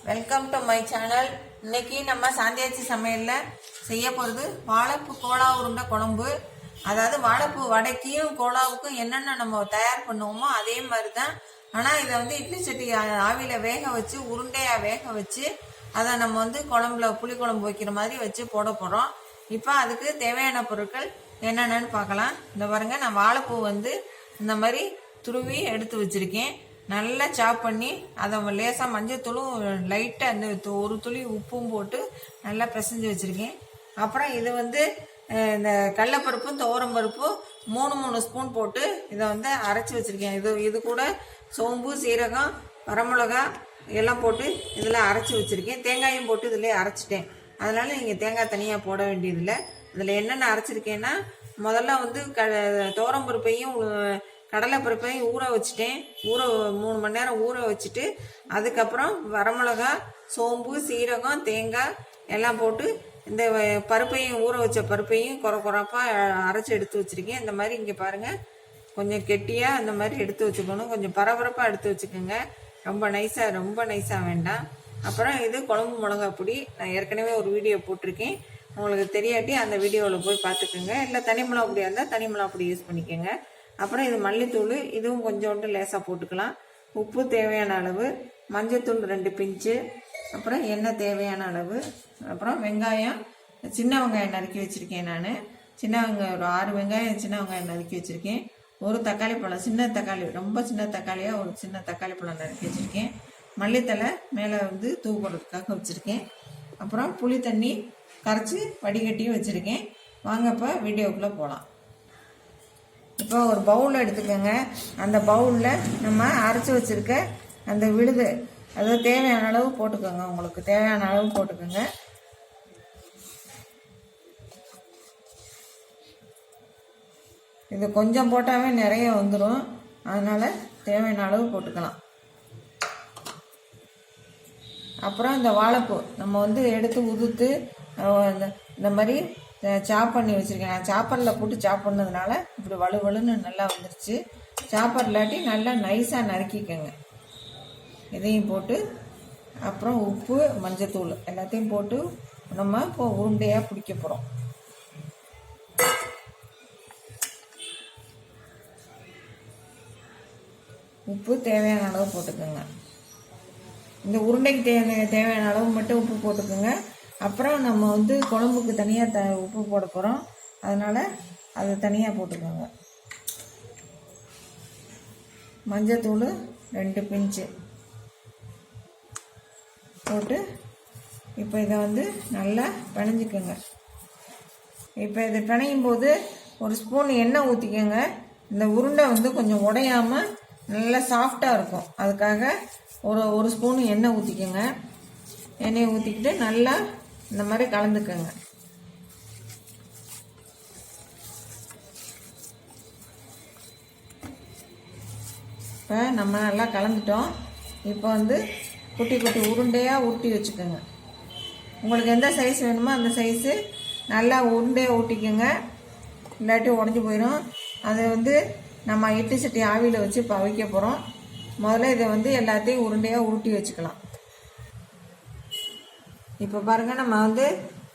Welcome to my channel. இன்னைக்கு நம்ம சாந்தியாச்சி சமையலில் செய்ய போகிறது வாழைப்பூ கோலா உருண்டை குழம்பு. அதாவது வாழைப்பூ வடைக்கும் கோலாவுக்கும் என்னென்ன நம்ம தயார் பண்ணுவோமோ அதே மாதிரி தான். ஆனால் இதை இட்லி சட்டி ஆவியில் வேக வச்சு உருண்டையாக வேக வச்சு அதை நம்ம குழம்புல புளிக்குழம்பு வைக்கிற மாதிரி வச்சு போட போகிறோம். இப்போ அதுக்கு தேவையான பொருட்கள் என்னென்னு பார்க்கலாம். இந்த பாருங்க, நான் வாழைப்பூ இந்த மாதிரி துருவி எடுத்து வச்சுருக்கேன். நல்லா சாப் பண்ணி அதை லேசாக மஞ்சத்தூளும் லைட்டாக அந்த ஒரு துளி உப்பும் போட்டு நல்லா பிசைஞ்சு வச்சுருக்கேன். அப்புறம் இது இந்த கடலைப்பருப்பும் துவரம்பருப்பும் 3 ஸ்பூன் போட்டு இதை அரைச்சி வச்சுருக்கேன். இது கூட சோம்பு, சீரகம், வரமிளகா எல்லாம் போட்டு இதில் அரைச்சி வச்சுருக்கேன். தேங்காயும் போட்டு இதில் அரைச்சிட்டேன். அதனால் நீங்கள் தேங்காய் தனியாக போட வேண்டியதில்லை. இதில் என்னென்ன அரைச்சிருக்கேன்னா, முதல்ல துவரம்பருப்பையும் கடலைப்பருப்பையும் ஊற வச்சுட்டேன். 3 மணி நேரம் ஊற வச்சுட்டு அதுக்கப்புறம் வரமிளகா, சோம்பு, சீரகம், தேங்காய் எல்லாம் போட்டு இந்த பருப்பையும் ஊற வச்ச பருப்பையும் குறப்பாக அரைச்சி எடுத்து வச்சுருக்கேன். இந்த மாதிரி இங்கே பாருங்கள், கொஞ்சம் கெட்டியாக இந்த மாதிரி எடுத்து வச்சுக்கணும். கொஞ்சம் பரபரப்பாக எடுத்து வச்சுக்கோங்க. ரொம்ப நைஸாக வேண்டாம். அப்புறம் இது குழம்பு மிளகா பொடி. நான் ஏற்கனவே ஒரு வீடியோ போட்டிருக்கேன். உங்களுக்கு தெரியாட்டி அந்த வீடியோவில் போய் பார்த்துக்கோங்க. இல்லை தனி மிளகா பொடியாக இருந்தால் தனி மிளகா பொடி யூஸ் பண்ணிக்கோங்க. அப்புறம் இது மல்லித்தூள், இதுவும் கொஞ்சோண்டு லேசாக போட்டுக்கலாம். உப்பு தேவையான அளவு, மஞ்சத்தூள் 2 பிஞ்சு, அப்புறம் எண்ணெய் தேவையான அளவு, அப்புறம் வெங்காயம், சின்ன வெங்காயம் நறுக்கி வச்சுருக்கேன். நான் சின்ன வெங்காயம் ஒரு 6 வெங்காயம் சின்ன வெங்காயம் நறுக்கி வச்சுருக்கேன். ஒரு தக்காளி பழம், சின்ன தக்காளி, ரொம்ப சின்ன தக்காளியாக ஒரு சின்ன தக்காளி பழம் நறுக்கி வச்சுருக்கேன். மல்லித்தலை மேலே தூக்குறதுக்காக வச்சுருக்கேன். அப்புறம் புளி தண்ணி கரைச்சி வடிகட்டியும் வச்சுருக்கேன். வாங்க இப்போ வீடியோக்குள்ளே போகலாம். இப்போ ஒரு பவுல் எடுத்துக்கோங்க. அந்த பவுலில் நம்ம அரைச்சி வச்சுருக்க அந்த விழுது, அதாவது தேவையான அளவு போட்டுக்கோங்க. உங்களுக்கு தேவையான அளவு போட்டுக்கோங்க. இது கொஞ்சம் போட்டாவே நிறைய வந்துடும். அதனால் தேவையான அளவு போட்டுக்கலாம். அப்புறம் இந்த வாழைப்பூ நம்ம எடுத்து உதுத்து இந்த மாதிரி சாப் பண்ணி வச்சுருக்கேன். நான் சாப்பரில் போட்டு சாப் பண்ணதுனால இப்படி வலுவலுன்னு நல்லா வந்துருச்சு. சாப்பர் இல்லாட்டி நல்லா நைஸாக நறுக்கிக்கோங்க. இதையும் போட்டு அப்புறம் உப்பு, மஞ்சத்தூள் எல்லாத்தையும் போட்டு நம்ம இப்போ உருண்டையாக பிடிக்க போகிறோம். உப்பு தேவையான அளவு போட்டுக்கோங்க. இந்த உருண்டைக்கு தேவையான அளவு மட்டும் உப்பு போட்டுக்கோங்க. அப்புறம் நம்ம குழம்புக்கு தனியாக உப்பு போட போகிறோம். அதனால் அது தனியாக போட்டுக்கோங்க. மஞ்சத்தூள் 2 பிஞ்சு போட்டு இப்போ இதை நல்லா பிணைஞ்சிக்கோங்க. இப்போ இதை பிணையும் போது ஒரு ஸ்பூன் எண்ணெய் ஊற்றிக்கோங்க. இந்த உருண்டை கொஞ்சம் உடையாமல் நல்லா சாஃப்டாக இருக்கும். அதுக்காக ஒரு ஸ்பூன் எண்ணெய் ஊற்றிக்கோங்க. எண்ணெயை ஊற்றிக்கிட்டு நல்லா இந்த மாதிரி கலந்துக்கோங்க. இப்போ நம்ம நல்லா கலந்துட்டோம். இப்போ குட்டி குட்டி உருண்டையாக உருட்டி வச்சுக்கோங்க. உங்களுக்கு எந்த சைஸ் வேணுமோ அந்த சைஸு நல்லா உருண்டையாக ஊட்டிக்கோங்க. இல்லாட்டி உடஞ்சி போயிடும். அது நம்ம இட்லி சட்டி ஆவியில் வச்சு வைக்க போகிறோம். முதல்ல இதை எல்லாத்தையும் உருண்டையாக உருட்டி வச்சுக்கலாம். இப்போ பாருங்கள், நம்ம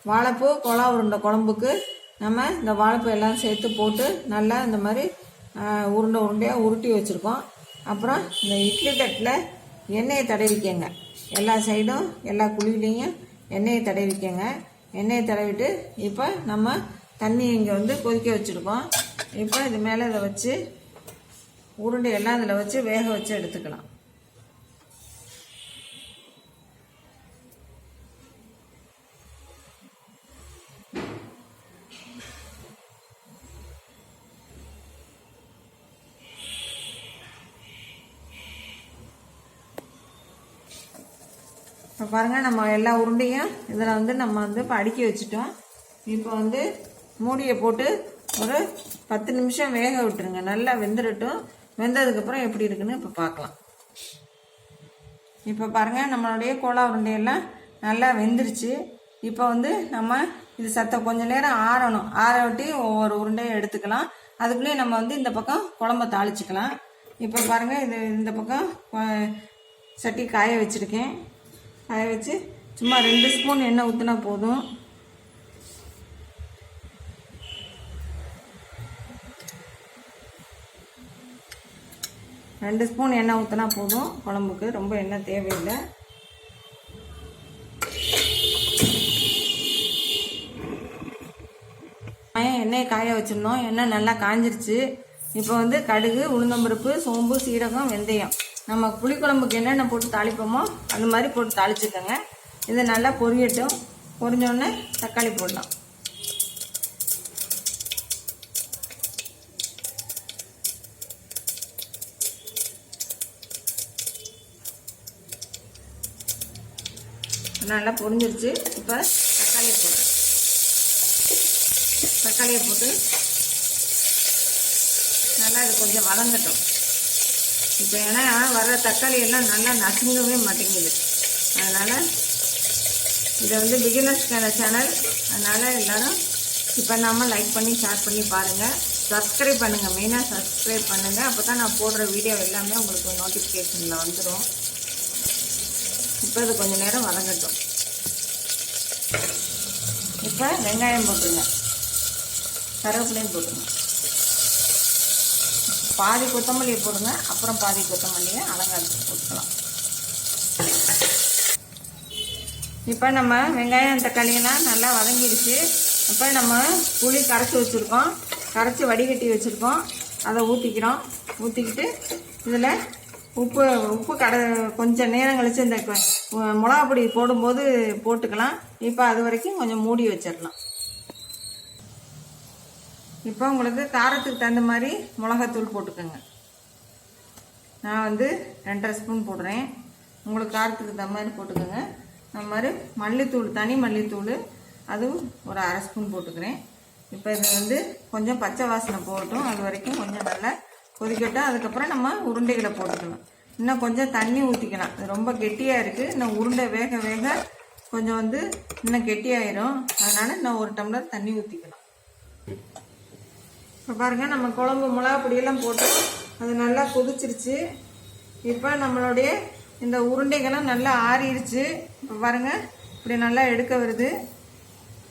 வாழைப்பூ கோலா உருண்டை குழம்புக்கு நம்ம இந்த வாழைப்பூ எல்லாம் சேர்த்து போட்டு நல்லா இந்த மாதிரி உருண்டையாக உருட்டி வச்சுருக்கோம். அப்புறம் இந்த இட்லி தட்டில் எண்ணெயை தடவிக்கங்க. எல்லா சைடும் எல்லா குழியிலையும் எண்ணெயை தடவிக்கங்க. எண்ணெயை தடவிட்டு இப்போ நம்ம தண்ணி இங்கே கொதிக்க வச்சுருக்கோம். இப்போ இது மேலே இதை வச்சு உருண்டையெல்லாம் இதில் வச்சு வேக வச்சு எடுத்துக்கலாம். இப்போ பாருங்கள், நம்ம எல்லா உருண்டையும் இதில் நம்ம இப்போ அடுக்கி வச்சுட்டோம். இப்போ மூடியை போட்டு ஒரு 10 நிமிஷம் வேக விட்டுருங்க. நல்லா வெந்துடட்டும். வெந்ததுக்கப்புறம் எப்படி இருக்குன்னு இப்போ பார்க்கலாம். இப்போ பாருங்கள், நம்மளுடைய கோலா உருண்டையெல்லாம் நல்லா வெந்துருச்சு. இப்போ நம்ம இது கொஞ்சம் நேரம் ஆறணும். ஆற விட்டு ஒவ்வொரு உருண்டையை எடுத்துக்கலாம். அதுக்குள்ளேயே நம்ம இந்த பக்கம் குழம்ப தாளிச்சிக்கலாம். இப்போ பாருங்கள், இது இந்த பக்கம் சட்டி காய வச்சுருக்கேன். காய வச்சு சும்மா 2 ஸ்பூன் எண்ணெய் ஊற்றினா போதும். ரெண்டு ஸ்பூன் எண்ணெய் ஊற்றினா போதும் குழம்புக்கு, ரொம்ப எண்ணெய் தேவையில்லை. எண்ணெயை காய வச்சிடணும். எண்ணெய் நல்லா காஞ்சிருச்சு. இப்போ வந்து கடுகு, உளுந்தம்பருப்பு, சோம்பு, சீரகம், வெந்தயம், நம்ம புளிக்குழம்புக்கு என்னென்ன போட்டு தாளிப்போமோ அது மாதிரி போட்டு தாளிச்சுக்கோங்க. இதை நல்லா பொரியட்டும். பொரிஞ்சோடனே தக்காளி போடலாம். நல்லா பொரிஞ்சிருச்சு. இப்போ தக்காளியை போட்டு நல்லா இது கொஞ்சம் வதங்கட்டும். இப்போ ஏன்னா வர தக்காளி எல்லாம் நல்லா நசுங்கவே மாட்டேங்குது. அதனால் இதை வந்து பிகினர்ஸ்க்கான சேனல், அதனால் எல்லோரும் இப்போ நம்ம லைக் பண்ணி ஷேர் பண்ணி பாருங்கள். சப்ஸ்கிரைப் பண்ணுங்கள், மெயினாக சப்ஸ்கிரைப் பண்ணுங்கள். அப்போ தான் நான் போடுற வீடியோ எல்லாமே உங்களுக்கு நோட்டிஃபிகேஷனில் வந்துடும். இப்போ இது கொஞ்சம் நேரம் வதங்கட்டும். இப்போ வெங்காயம் போட்டுருங்க, கருவேப்பிலையும் போட்டுருங்க, பாதி கொத்தமல்லியை போடுங்க, அப்புறம் பாதி கொத்தமல்லியை அலங்காரத்துக்கு போட்டுக்கலாம். இப்போ நம்ம வெங்காயம் தக்காளியெல்லாம் நல்லா வதங்கிடுச்சு. இப்போ நம்ம புளி கரைச்சி வச்சுருக்கோம், கரைச்சி வடிகட்டி வச்சுருக்கோம், அதை ஊற்றிக்கிறோம். ஊற்றிக்கிட்டு இதில் உப்பு கொஞ்சம் நேரம் கழித்து இந்த மிளகா பொடி போடும்போது போட்டுக்கலாம். இப்போ அது வரைக்கும் கொஞ்சம் மூடி வச்சிடலாம். இப்போ உங்களுக்கு காரத்துக்கு தகுந்த மாதிரி மிளகாத்தூள் போட்டுக்கோங்க. நான் வந்து 2.5 ஸ்பூன் போடுறேன். உங்களுக்கு காரத்துக்கு தகுந்த மாதிரி போட்டுக்கோங்க. அது மாதிரி மல்லித்தூள், தனி மல்லித்தூள், அதுவும் ஒரு 1/2 ஸ்பூன் போட்டுக்கிறேன். இப்போ இது வந்து கொஞ்சம் பச்சை வாசனை போகட்டும். அது வரைக்கும் கொஞ்சம் நல்லா கொதிக்கட்டும். அதுக்கப்புறம் நம்ம உருண்டைகளை போட்டுக்கலாம். இன்னும் கொஞ்சம் தண்ணி ஊற்றிக்கலாம். இது ரொம்ப கெட்டியாக இருக்குது. இன்னும் உருண்டை வேக வேக கொஞ்சம் வந்து இன்னும் கெட்டியாயிரும். அதனால் இன்னும் 1 டம்ளர் தண்ணி ஊற்றிக்கலாம். இப்போ பாருங்கள், நம்ம குழம்பு மிளகா பொடியெல்லாம் போட்டு அது நல்லா கொதிச்சிருச்சு. இப்போ நம்மளுடைய இந்த உருண்டைகள்லாம் நல்லா ஆறிடுச்சு. இப்போ பாருங்கள், இப்படி நல்லா எடுக்க வருது.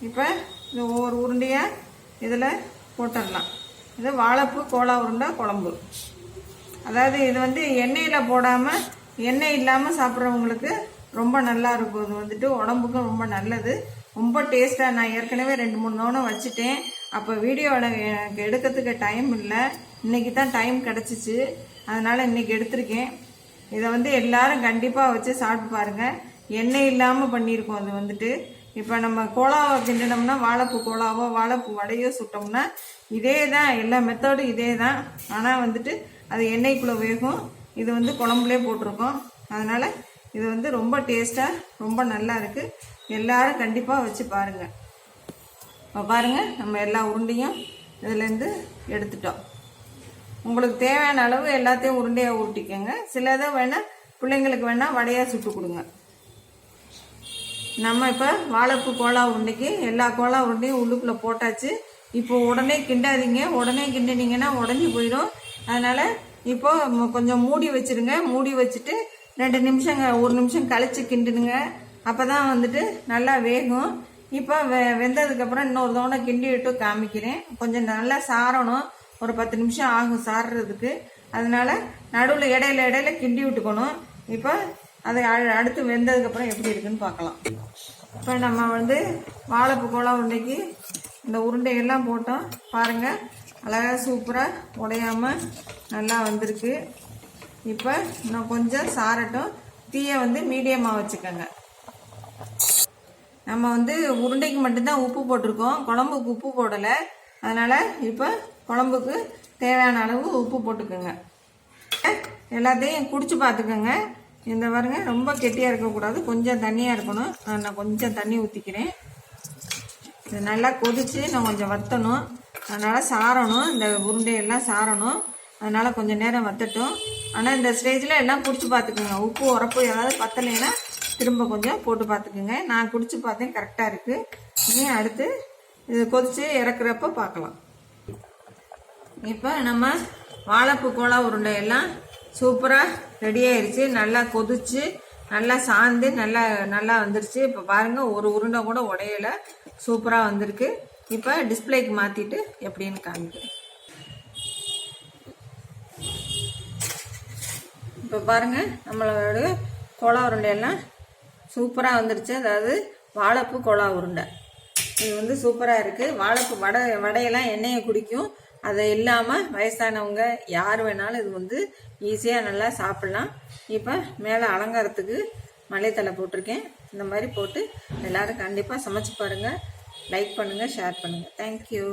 இப்போ இந்த ஒவ்வொரு உருண்டையாக இதில் போட்டுடலாம். இது வாழைப்பூ கோலா உருண்டை குழம்பு. அதாவது இது வந்து எண்ணெயில் போடாமல், எண்ணெய் இல்லாமல் சாப்பிட்றவங்களுக்கு ரொம்ப நல்லா இருக்கும். இது வந்துட்டு உடம்புக்கும் ரொம்ப நல்லது, ரொம்ப டேஸ்ட்டாக. நான் ஏற்கனவே 2-3 தவணை வச்சுட்டேன். அப்போ வீடியோ எனக்கு எடுக்கிறதுக்கு டைம் இல்லை. இன்றைக்கி தான் டைம் கிடச்சிச்சு, அதனால் இன்றைக்கி எடுத்திருக்கேன். இதை வந்து எல்லாரும் கண்டிப்பாக வச்சு சாப்பிட்டு பாருங்கள். எண்ணெய் இல்லாமல் பண்ணியிருக்கோம். அது வந்துட்டு இப்போ நம்ம கோலாவை கிண்டினோம்னா, வாழைப்பூ கோலாவோ வாழைப்பூ வடையோ சுட்டோம்னா இதே தான், எல்லா மெத்தடும் இதே தான். ஆனால் வந்துட்டு அது எண்ணெய்க்குள்ளே வேகும். இது வந்து குழம்புலே போட்டிருக்கோம். அதனால் இது வந்து ரொம்ப டேஸ்ட்டாக ரொம்ப நல்லா இருக்குது. எல்லோரும் கண்டிப்பாக வச்சு பாருங்கள். இப்போ பாருங்கள், நம்ம எல்லா உருண்டையும் இதுலேருந்து எடுத்துட்டோம். உங்களுக்கு தேவையான அளவு எல்லாத்தையும் உருண்டையாக ஊட்டிக்கோங்க. சிலதை வேணால் பிள்ளைங்களுக்கு வேணால் வடையாக சுட்டு கொடுங்க. நம்ம இப்போ வாழைப்பூ கோலா உருண்டைக்கு எல்லா கோலா உருண்டையும் உள்ளுக்குள்ளே போட்டாச்சு. இப்போ உடனே கிண்டாதீங்க. உடனே கிண்டினீங்கன்னா உடஞ்சி போயிடும். அதனால் இப்போ கொஞ்சம் மூடி வச்சுருங்க. மூடி வச்சுட்டு 2 நிமிஷம் 1 நிமிஷம் கழித்து கிண்டுனுங்க. அப்போ தான் வந்துட்டு நல்லா வேகும். இப்போ வெந்ததுக்கப்புறம் இன்னொரு தவணை கிண்டி விட்டு காமிக்கிறேன். கொஞ்சம் நல்லா சாரணும். ஒரு 10 நிமிஷம் ஆகும் சாறுறதுக்கு. அதனால் நடுவில் இடையில கிண்டி விட்டுக்கணும். இப்போ அதை அடுத்து வெந்ததுக்கப்புறம் எப்படி இருக்குன்னு பார்க்கலாம். இப்போ நம்ம வந்து வாழைப்பூ கோலா உருண்டைக்கு இந்த உருண்டையெல்லாம் போட்டோம். பாருங்கள், அழகாக சூப்பராக உடையாமல் நல்லா வந்திருக்கு. இப்போ இன்னும் கொஞ்சம் சாரட்டும். தீயை வந்து மீடியமாக வச்சுக்கோங்க. நம்ம வந்து உருண்டைக்கு மட்டும்தான் உப்பு போட்டிருக்கோம், குழம்புக்கு உப்பு போடலை. அதனால் இப்போ குழம்புக்கு தேவையான அளவு உப்பு போட்டுக்கோங்க. எல்லாத்தையும் குடிச்சு பார்த்துக்கோங்க. இந்த பாருங்க, ரொம்ப கெட்டியாக இருக்கக்கூடாது, கொஞ்சம் தண்ணியாக இருக்கணும். நான் கொஞ்சம் தண்ணி ஊற்றிக்கிறேன். இது நல்லா கொதித்து நான் கொஞ்சம் வற்றணும். அதனால் சாரணும், இந்த உருண்டையெல்லாம் சாரணும். அதனால் கொஞ்சம் நேரம் வற்றட்டும். ஆனால் இந்த ஸ்டேஜில் எல்லாம் குடிச்சு பார்த்துக்குங்க. உப்பு உரப்பு ஏதாவது பத்தலைன்னா திரும்ப கொஞ்சம் போட்டு பார்த்துக்குங்க. நான் குடிச்சு பார்த்தேன், கரெக்டாக இருக்குது. இனி அடுத்து இது கொதித்து இறக்குறப்ப பார்க்கலாம். இப்போ நம்ம வாழைப்பூ கோலா உருண்டையெல்லாம் சூப்பராக ரெடி ஆயிடுச்சு. நல்லா கொதிச்சு நல்லா சாந்து நல்லா நல்லா வந்துருச்சு. இப்போ பாருங்கள், ஒரு உருண்டை கூட உடையல, சூப்பராக வந்திருக்கு. இப்போ டிஸ்பிளேக்கு மாற்றிட்டு எப்படின்னு காமிக்கிறேன். இப்போ பாருங்கள், நம்மளோட கோலா உருண்டையெல்லாம் சூப்பராக வந்துருச்சு. அதாவது வாழைப்பூ கோலா உருண்டை இது வந்து சூப்பராக இருக்குது. வாழைப்பூ வடையெல்லாம் எண்ணெயை குடிக்கும். அதை இல்லாமல் வயசானவங்க யார் வேணாலும் இது வந்து ஈஸியாக நல்லா சாப்பிட்லாம். இப்போ மேலே அலங்காரத்துக்கு மல்லித்தழை போட்டிருக்கேன். இந்த மாதிரி போட்டு எல்லோரும் கண்டிப்பாக சமைச்சு பாருங்கள். லைக் பண்ணுங்கள், ஷேர் பண்ணுங்கள். தேங்க்யூ.